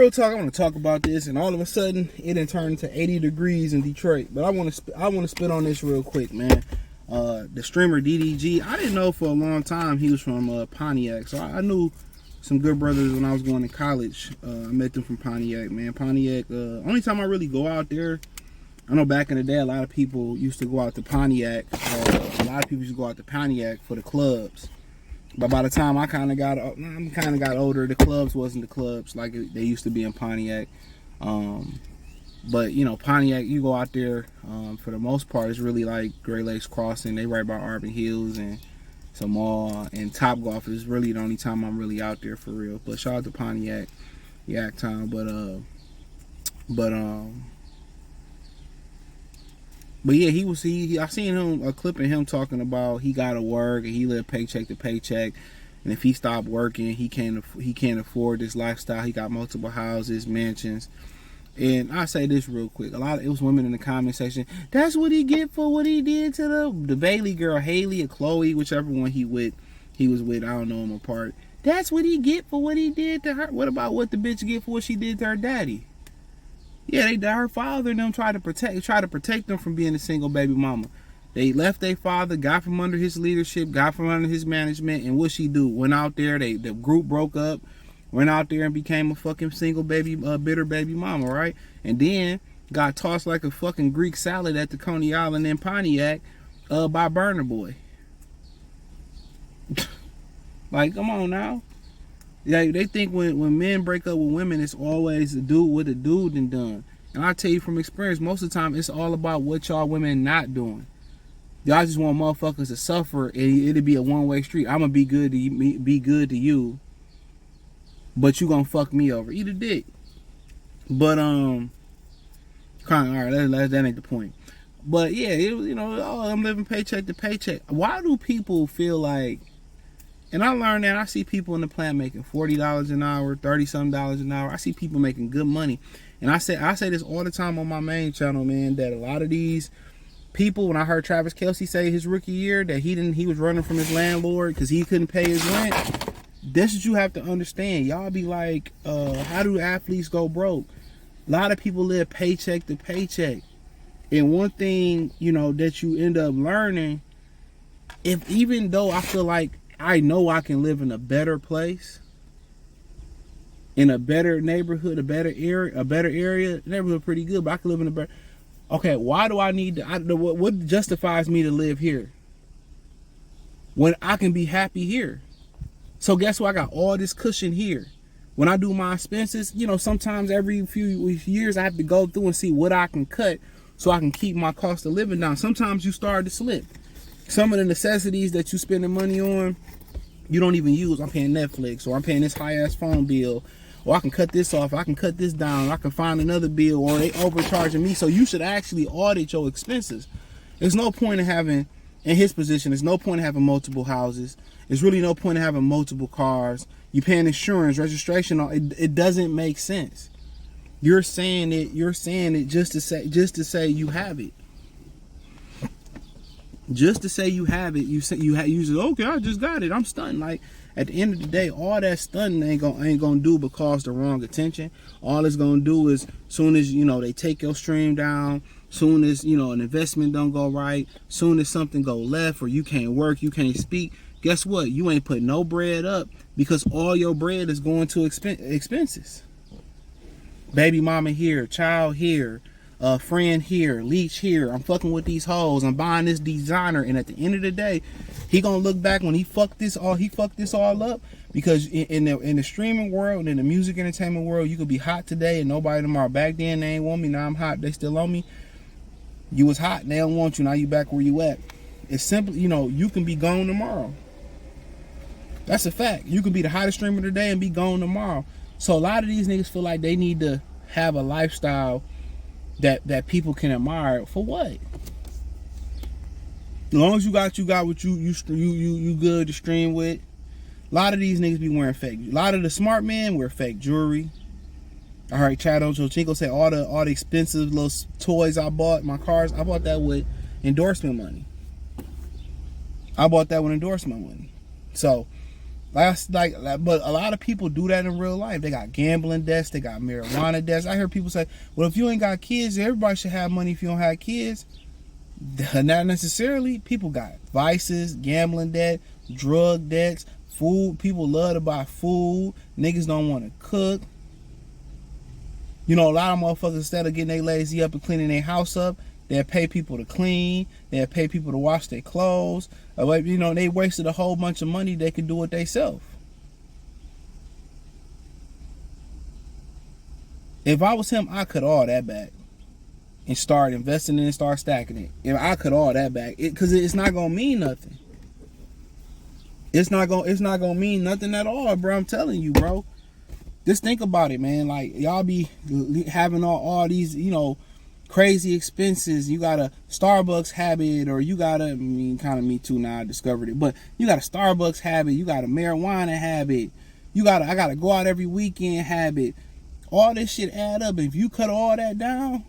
real talk, I want to talk about this, and all of a sudden, it done turned to 80 degrees in Detroit. But I want to spit on this real quick, man. The streamer DDG, I didn't know for a long time he was from Pontiac, so I knew some good brothers when I was going to college. I met them from Pontiac, man. Pontiac, only time I really go out there, I know back in the day, a lot of people used to go out to Pontiac. A lot of people used to go out to Pontiac for the clubs. But by the time I kind of got older, the clubs wasn't the clubs like they used to be in Pontiac. But you know, Pontiac, you go out there, for the most part, it's really like Great Lakes Crossing. They right by Auburn Hills and some mall, and Top Golf is really the only time I'm really out there for real. But shout out to Pontiac, Yak Town. But yeah, I seen him, a clip of him talking about he got to work and he lived paycheck to paycheck, and if he stopped working, he can't afford this lifestyle. He got multiple houses, mansions. And I say this real quick, it was women in the comment section, that's what he get for what he did to the Bailey girl, Haley or Chloe, whichever one he was with, I don't know him apart. That's what he get for what he did to her. What about what the bitch get for what she did to her daddy? Yeah, her father and them tried to protect them from being a single baby mama. They left their father, got from under his leadership, got from under his management, and what she do? Went out there, the group broke up, went out there and became a fucking single baby, bitter baby mama, right? And then got tossed like a fucking Greek salad at the Coney Island in Pontiac by Burner Boy. Like, come on now. Yeah, they think when men break up with women, it's always the dude what the dude done. And I tell you from experience, most of the time it's all about what y'all women not doing. Y'all just want motherfuckers to suffer, and it'll be a one-way street. I'm gonna be good to you, but you gonna fuck me over. Eat a dick. But all right, that ain't the point. But yeah, I'm living paycheck to paycheck. Why do people feel like? And I learned that I see people in the plant making $40 an hour, $30-something an hour. I see people making good money. And I say this all the time on my main channel, man, that a lot of these people, when I heard Travis Kelce say his rookie year that he was running from his landlord because he couldn't pay his rent, this is what you have to understand. Y'all be like, how do athletes go broke? A lot of people live paycheck to paycheck. And one thing, that you end up learning, even though I feel like I know I can live in a better place, in a better neighborhood, a better area. Neighborhood pretty good, but I can live in a better. Okay, why do I need to? What justifies me to live here when I can be happy here? So guess what? I got all this cushion here. When I do my expenses, sometimes every few years I have to go through and see what I can cut so I can keep my cost of living down. Sometimes you start to slip. Some of the necessities that you spending money on, you don't even use. I'm paying Netflix, or I'm paying this high-ass phone bill, or I can cut this off, I can cut this down, I can find another bill, or they overcharging me. So you should actually audit your expenses. There's no point in having, in his position, there's no point in having multiple houses. There's really no point in having multiple cars. You paying insurance, registration, it doesn't make sense. You're saying it just to say you have it. Just to say you have it, you say, okay, I just got it, I'm stunned. Like, at the end of the day, all that stunting ain't gonna do but cause the wrong attention. All it's gonna do is, soon as they take your stream down, soon as an investment don't go right, soon as something go left, or you can't work, you can't speak, guess what? You ain't put no bread up, because all your bread is going to expenses. Baby mama here, child here, friend here, leech here, I'm fucking with these hoes, I'm buying this designer, and at the end of the day, he gonna look back when he fucked this all up, because in the streaming world and in the music entertainment world, you could be hot today and nobody tomorrow. Back then they ain't want me, now I'm hot, they still on me. You was hot and they don't want you, now you back where you at. It's simple, you can be gone tomorrow. That's a fact. You can be the hottest streamer today and be gone tomorrow. So a lot of these niggas feel like they need to have a lifestyle that people can admire. For what? As long as you got what you good to stream with. A lot of these niggas be wearing fake. A lot of the smart men wear fake jewelry. All right, Chad Ochocinco say all the expensive little toys I bought, my cars, I bought that with endorsement money. So But a lot of people do that in real life. They got gambling debts, they got marijuana debts. I hear people say, well, if you ain't got kids, everybody should have money if you don't have kids. Not necessarily. People got vices, gambling debt, drug debts, food. People love to buy food. Niggas don't want to cook. You know, a lot of motherfuckers, instead of getting their lazy up and cleaning their house up, they'll pay people to clean. They'll pay people to wash their clothes. You know, they wasted a whole bunch of money. They could do it themselves. If I was him, I cut all that back and start investing in it and start stacking it. If I cut all that back, because it's not gonna mean nothing. It's not gonna mean nothing at all, bro. I'm telling you, bro. Just think about it, man. Like, y'all be having all these, you know, crazy expenses. You got a Starbucks habit, or you got a, kind of me too now, I discovered it, but you got a Starbucks habit, you got a marijuana habit, I gotta go out every weekend habit. All this shit add up. If you cut all that down,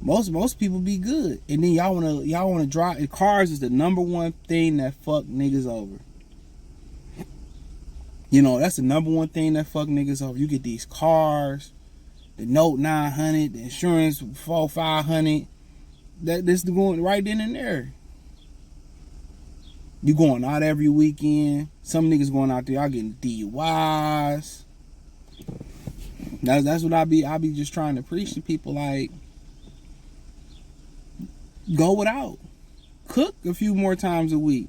most people be good. And then y'all wanna drive. Cars is the number one thing that fuck niggas over. You know, that's the number one thing that fuck niggas over. You get these cars, the note 900, the insurance 500. This going right then and there. You going out every weekend. Some niggas going out there, y'all getting DUIs. That's what I be just trying to preach to people, like, go without. Cook a few more times a week.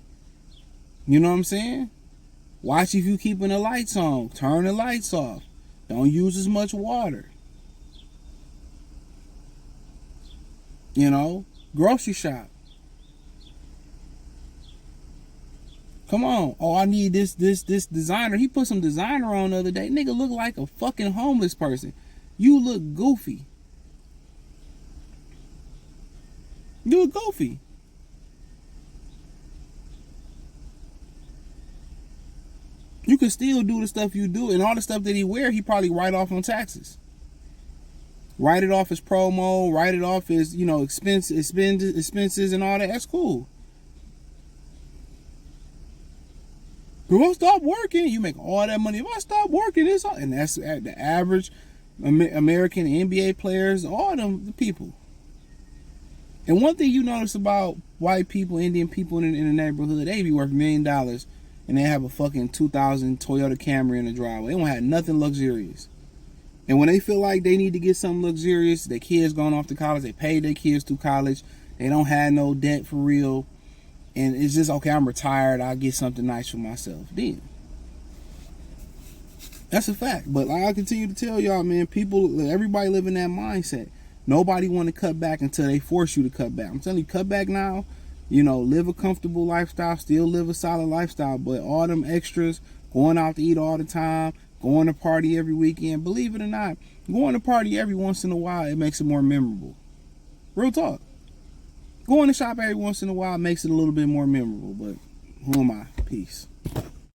You know what I'm saying? Watch if you keeping the lights on. Turn the lights off. Don't use as much water. You know, grocery shop. Come on. Oh, I need this designer. He put some designer on the other day. Nigga look like a fucking homeless person. You look goofy. You look goofy. You can still do the stuff you do, and all the stuff that he wear, he probably write off on taxes. Write it off as promo, write it off as, you know, expenses and all that. That's cool. If I stop working, you make all that money. If I stop working, it's all, and that's the average American NBA players, all them the people. And one thing you notice about white people, Indian people in the neighborhood, they be worth $1 million, and they have a fucking 2000 Toyota Camry in the driveway. They don't have nothing luxurious. And when they feel like they need to get something luxurious, their kids going off to college, they paid their kids through college, they don't have no debt for real, and it's just, okay, I'm retired, I'll get something nice for myself. Then that's a fact. But like I continue to tell y'all, man, everybody live in that mindset. Nobody want to cut back until they force you to cut back. I'm telling you, cut back now. You know, live a comfortable lifestyle, still live a solid lifestyle, but all them extras, going out to eat all the time, going to party every weekend, believe it or not, going to party every once in a while, it makes it more memorable. Real talk. Going to shop every once in a while makes it a little bit more memorable, but who am I? Peace.